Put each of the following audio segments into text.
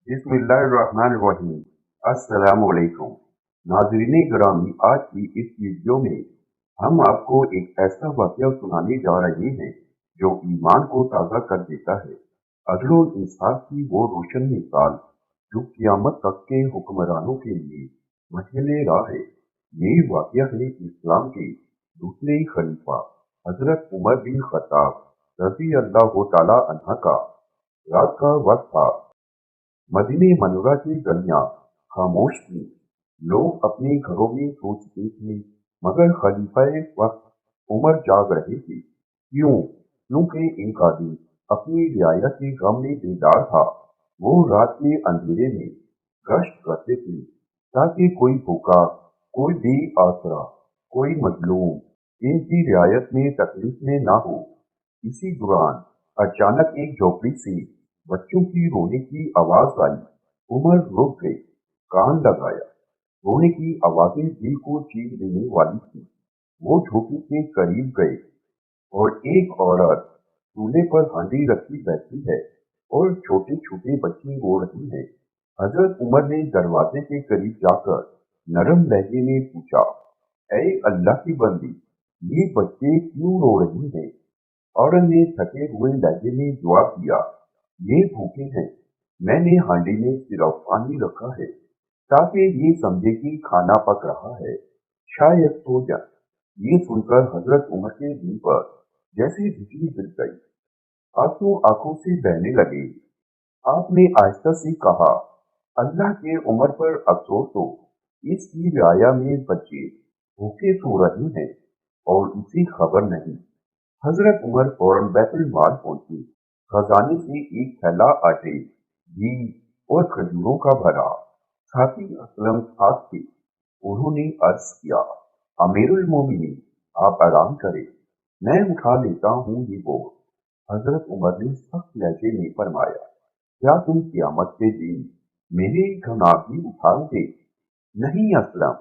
बिस्मिल्लाहिर्रहमानिर्रहीम। अस्सलामुअलैकुम। नाज़रीन गिरामी, आज की इस वीडियो में हम आपको एक ऐसा वाक़या सुनाने जा रहे हैं जो ईमान को ताज़ा कर देता है। अदल और इंसाफ की वो रोशन मिसाल जो क़यामत तक के हुक्मरानों के लिए मशाल राह है। ये वाक़या है इस्लाम के दूसरे खलीफा हज़रत उमर बिन खत्ताब रज़ी अल्लाह तआला अन्हु का। रात का वक्त था। मदीने मनव्वरा की गलियां खामोश थीं। लोग अपने घरों में सो चुके थे, मगर खलीफाए वक्त उमर जाग रहे थे। क्यों? क्योंकि इनका दिल अपनी रियाया के गम में बेदार था। वो रात के अंधेरे में गश्त करते थे ताकि कोई भूखा, कोई बेआसरा, कोई मजलूम इनकी रियायत में तकलीफ में ना हो। इसी दौरान अचानक एक झोपड़ी से बच्चों की रोने की आवाज आई। उमर रुक गए, कान लगाया। रोने की आवाजें दिल को चीर देने वाली थी। वो झोपड़ी के करीब गए और एक औरत चूल्हे पर हांडी रखी बैठी है और छोटे छोटे बच्चे रो रहे हैं। हजरत उमर ने दरवाजे के करीब जाकर नरम लहजे में पूछा, ऐ अल्लाह की बंदी, ये बच्चे क्यों रो रही हैं? औरत ने थके हुए लहजे में जवाब दिया, ये भूखे हैं। मैंने हांडी में सिर्फ पानी रखा है ताकि ये समझे कि खाना पक रहा है, शायद सो जाए। ये सुनकर हजरत उमर के दिल पर जैसे बिजली गिर गई। आंसू आंखों से बहने लगे। आपने आहिस्ता से कहा, अल्लाह के उमर पर अफसोस हो। इसकी रियाया में बच्चे भूखे सो रहे हैं और इसे खबर नहीं। हजरत उमर फौरन बैतुल माल पहुंचे। खजाने से एक थैला आटे, घी और खजूरों का भरा। साथी असलम साथ थे। उन्होंने अर्ज किया, अमीरुल मोमिनीन, आप आराम करें, मैं उठा लेता हूँ ये बोझ। हजरत उमर ने सख्त लहजे में फरमाया, क्या तुम क़यामत के दिन मेरे गुनाह भी उठाओगे? नहीं असलम,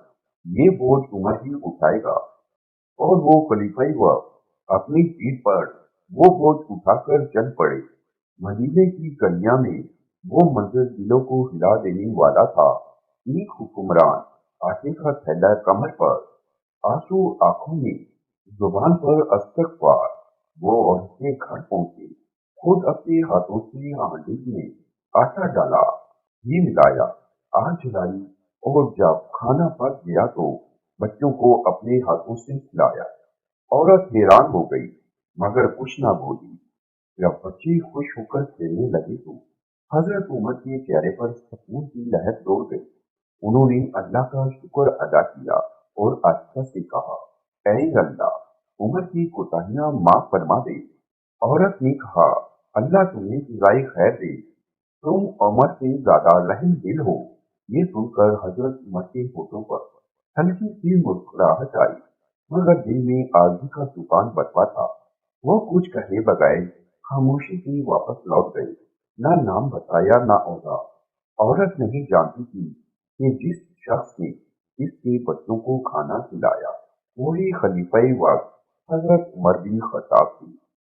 ये बोझ उमर ही उठाएगा। और वो खलीफा अपनी पीठ पर वो बोझ उठाकर चल पड़े। मदीने की गलियां में वो मंजर दिलों को हिला देने वाला था। एक हुक्मरान, आटे का थैला कमर पर, आंसू आंखों में, जुबान पर इस्तग़फ़ार। वो औरतें घर पहुंची, खुद अपने हाथों से हांडी में आटा डाला, घी मिलाया, आग जलाई और जब खाना पक गया तो बच्चों को अपने हाथों से खिलाया। औरत हैरान हो गई, मगर कुछ ना बोली। जब बच्चे खुश होकर खेलने लगे तो हजरत उमर के चेहरे पर सुकून की लहर दौड़ गई। उन्होंने अल्लाह का शुक्र अदा किया और आस्था से कहा, ऐ अल्लाह, उमर की कोताहियां माफ फरमा दे। औरत ने कहा, अल्लाह तुम्हें जज़ाए खैर दे, तुम उमर से ज्यादा रहम दिल हो। ये सुनकर हजरत उमर के होठों पर हल्की सी मुस्कुराहट आई, मगर दिल में आग का तूफान बरपा था। वो कुछ कहे बगैर खामोशी से वापस लौट गए। ना नाम बताया, ना औरा। औरत नहीं जानती थी कि जिस शख्स ने इसके बच्चों को खाना खिलाया वही खलीफाए वक्त हजरत उमर बिन खत्ताब थे।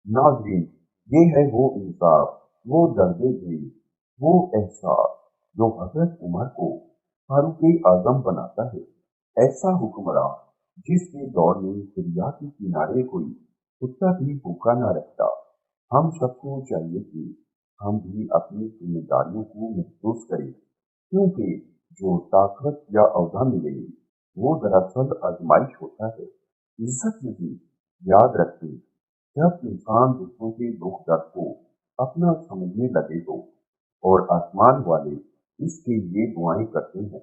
नाज़रीन, ये है वो इंसाफ, वो दर्द दिल, वो एहसास जो हजरत उमर को फारूक आजम बनाता है। ऐसा हुक्मरान जिसके दौर में दरिया के किनारे कोई कुत्ता भी भूखा न रहता। हम सबको चाहिए कि हम भी अपनी जिम्मेदारियों को महसूस करें, क्योंकि जो ताकत या औदा मिले वो दरअसल आजमाइश होता है, इज्जत नहीं। याद रखें, जब इंसान दूसरों के दुख दर्द को अपना समझने लगे तो और आसमान वाले इसके लिए दुआएं करते हैं।